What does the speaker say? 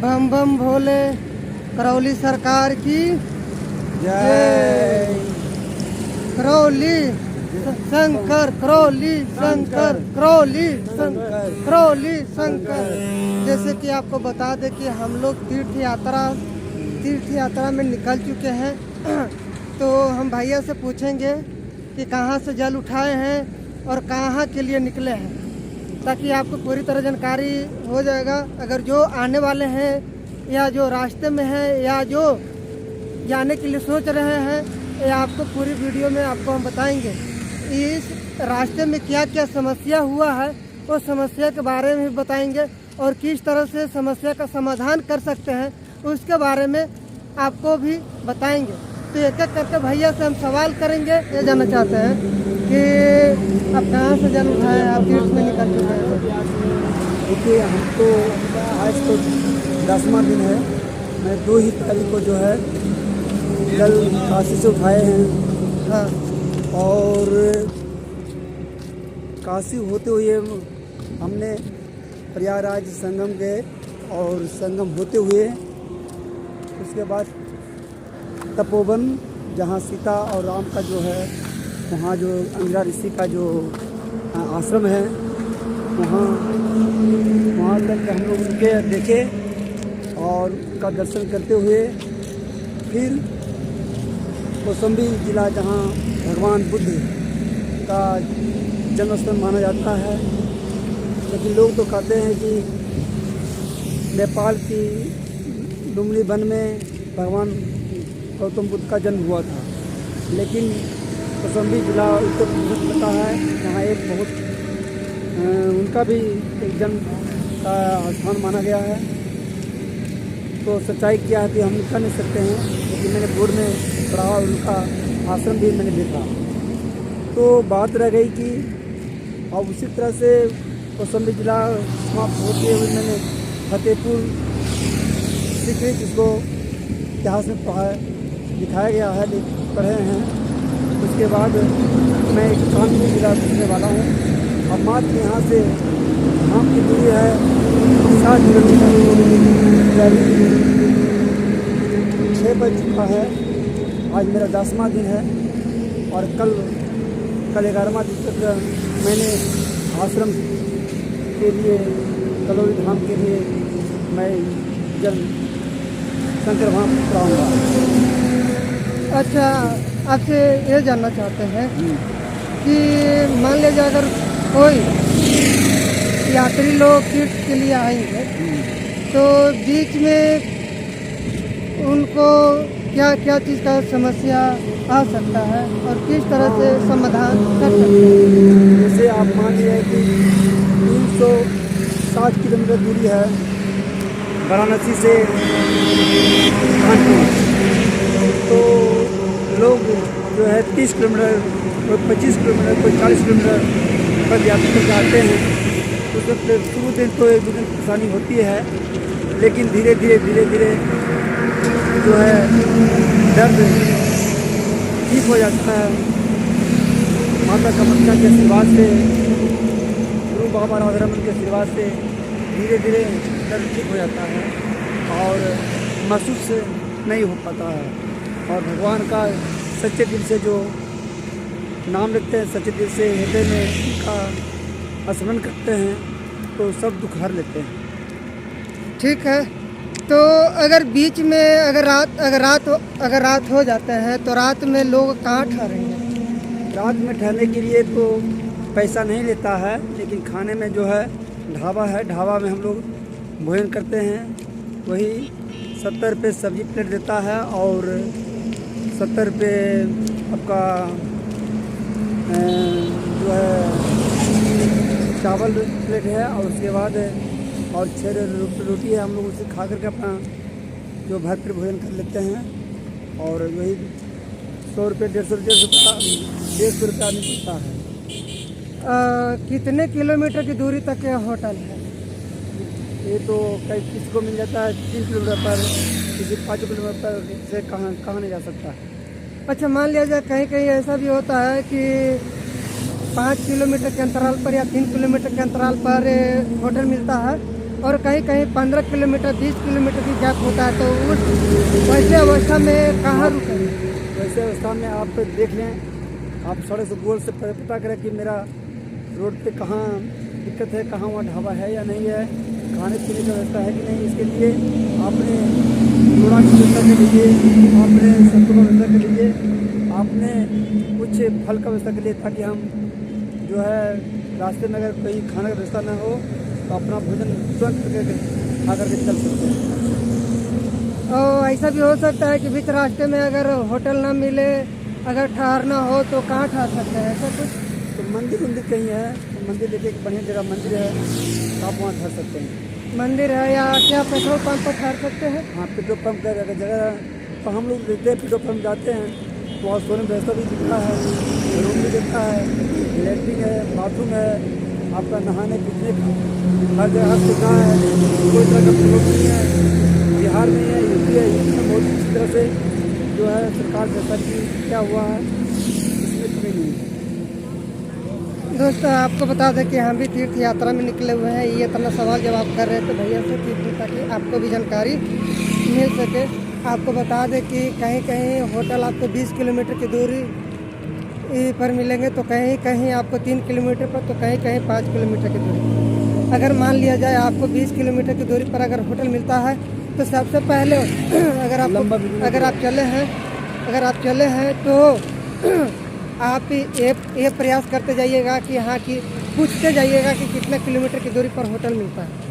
बम बम भोले, करौली सरकार की जय। करौली शंकर, करौली शंकर, करौली शंकर, करौली शंकर। जैसे कि आपको बता दें कि हम लोग तीर्थ यात्रा में निकल चुके हैं। तो हम भैया से पूछेंगे कि कहाँ से जल उठाए हैं और कहाँ के लिए निकले हैं, ताकि आपको पूरी तरह जानकारी हो जाएगा। अगर जो आने वाले हैं या जो रास्ते में हैं या जो जाने के लिए सोच रहे हैं, ये आपको पूरी वीडियो में आपको हम बताएंगे। इस रास्ते में क्या क्या समस्या हुआ है वो समस्या के बारे में भी बताएंगे, और किस तरह से समस्या का समाधान कर सकते हैं उसके बारे में आपको भी बताएंगे। तो एक एक करके भैया से हम सवाल करेंगे। ये जानना चाहते हैं कि आप कहाँ से जल उठाए, आप तीर्थ में निकल चुके हैं? देखिए, हम तो आज तो 10वां दिन है। मैं 2 ही तारीख को जो है जल काशी से उठाए हैं। हाँ। और काशी होते हुए हमने प्रयागराज संगम गए, और संगम होते हुए उसके बाद तपोवन, जहाँ सीता और राम का जो है वहाँ जो अंगिरा ऋषि का जो आश्रम है, वहाँ तक हम लोग उनके देखे और उनका दर्शन करते हुए फिर कौशाम्बी जिला, जहाँ भगवान बुद्ध का जन्मस्थान माना जाता है। लेकिन लोग तो कहते हैं कि नेपाल की लुम्बिनी वन में भगवान गौतम बुद्ध का जन्म हुआ था। लेकिन कौशाम्बी जिला उत्तर प्रदेश पता है, जहाँ एक बहुत उनका भी एक जन्म का स्थान माना गया है। तो सच्चाई क्या है कि हम कह नहीं सकते हैं, लेकिन मैंने बोर्ड में पढ़ा और उनका आश्रम भी मैंने देखा। तो बात रह गई कि अब उसी तरह से कौशाम्बी जिला समाप्त होते हुए मैंने फतेहपुर सीकरी, जिसको इतिहास में दिखाया गया है, पढ़े हैं। उसके बाद मैं एक कानपुर जिला घूमने वाला हूँ। अब मात्र यहाँ से धाम की दूरी है 60 किलोमीटर। 6 बज चुका है। आज मेरा 10वां दिन है, और कल 11वां दिन तक मैंने आश्रम के लिए, कलौली धाम के लिए मैं जल शंकर वहाँ पहुँचाऊँगा। अच्छा, आपसे ये जानना चाहते हैं कि मान लीजिए अगर कोई यात्री लोग तीर्थ के लिए आएंगे तो बीच में उनको क्या क्या चीज़ का समस्या आ सकता है और किस तरह से समाधान कर सकते हैं? जैसे आप मान लीजिए कि 360 किलोमीटर दूरी है वाराणसी से कानपुर। तो लोग जो है 30 किलोमीटर, कोई 25 किलोमीटर, कोई 40 किलोमीटर पर यात्रा जाते हैं। तो शुरू दिन तो 1-2 दिन परेशानी होती है, लेकिन धीरे धीरे जो है दर्द ठीक हो जाता है। माता कामाख्या के आशीर्वाद से, गुरु बाबा राधारमण के आशीर्वाद से धीरे धीरे दर्द ठीक हो जाता है और महसूस नहीं हो पाता है। और भगवान का सच्चे दिल से जो नाम लेते हैं, सच्चे दिल से हृदय में उनका स्मरण करते हैं, तो सब दुख हर लेते हैं। ठीक है। तो अगर बीच में अगर रात हो जाते हैं तो रात में लोग कहाँ ठहरेंगे? रात में ठहरने के लिए तो पैसा नहीं लेता है, लेकिन खाने में जो है ढाबा है, ढाबा में हम लोग भोजन करते हैं। वही 70 रुपये सब्जी प्लेट देता है, और 70 रुपये आपका जो है चावल प्लेट है, और उसके बाद और 6 रोटी है। हम लोग उसे खा करके अपना जो भरपूर भोजन कर लेते हैं। और वही 100 रुपये, 150 रुपया मिलता है। कितने किलोमीटर की दूरी तक यह होटल है? ये तो किसी को मिल जाता है 3 किलोमीटर पर, किसी 5 किलोमीटर पर से कहाँ नहीं जा सकता है। अच्छा, मान लिया जाए कहीं कहीं ऐसा भी होता है कि 5 किलोमीटर के अंतराल पर या 3 किलोमीटर के अंतराल पर होटल मिलता है, और कहीं कहीं 15 किलोमीटर 20 किलोमीटर की गैप होता है, तो उस वैसे अवस्था में कहाँ रुकेंगे? वैसे अवस्था में आप देख लें, आप सड़क से गोल से पता करें कि मेरा रोड पे कहाँ दिक्कत है, कहाँ वहाँ ढाबा है या नहीं है, खाने पीने की व्यवस्था है कि नहीं। इसके लिए आपने घोड़ा की व्यवस्था कर लीजिए, आपने सब्जी का व्यवस्था कर लीजिए, आपने कुछ फल का व्यवस्था कर लिए, ताकि हम जो है रास्ते में अगर कोई खाने का व्यवस्था ना हो तो अपना भोजन तुरंत खा करके चल सकते हैं। और ऐसा भी हो सकता है कि बीच रास्ते में अगर होटल ना मिले, अगर ठहरना हो तो कहाँ ठहर सकते हैं, ऐसा कुछ? तो मंदिर उंदिर कहीं है, तो मंदिर देखिए एक बढ़िया जगह मंदिर है, तो आप वहाँ ठहर सकते हैं। मंदिर है या क्या पेट्रोल पंप पर ठहर सकते हैं? हाँ, पेट्रोल पंप का अगर जगह तो हम लोग देखते हैं, पेट्रोल पंप जाते हैं तो वहाँ सोने व्यवस्था भी दिखता है, रूम भी दिखता है, लैट्रिन है, बाथरूम है, आपका नहाने पीने का हर जगह सुविधा है, कोई तरह का प्रॉब्लम नहीं है। बिहार में है, यूपी है, यूपी में बहुत अच्छी तरह से जो है सरकार व्यवस्था की क्या हुआ है, इसमें कमी नहीं है। दोस्तों, आपको बता दें कि हम भी तीर्थ यात्रा में निकले हुए हैं। ये इतना सवाल जवाब कर रहे थे भैया से कि ताकि आपको भी जानकारी मिल सके। आपको बता दें कि कहीं कहीं होटल आपको 20 किलोमीटर की दूरी पर मिलेंगे, तो कहीं कहीं आपको 3 किलोमीटर पर, तो कहीं कहीं 5 किलोमीटर की दूरी। अगर मान लिया जाए आपको 20 किलोमीटर की दूरी पर अगर होटल मिलता है, तो सबसे पहले अगर आप चले हैं तो आप ये प्रयास करते जाइएगा कि हाँ कि पूछते जाइएगा कि कितने किलोमीटर की दूरी पर होटल मिलता है।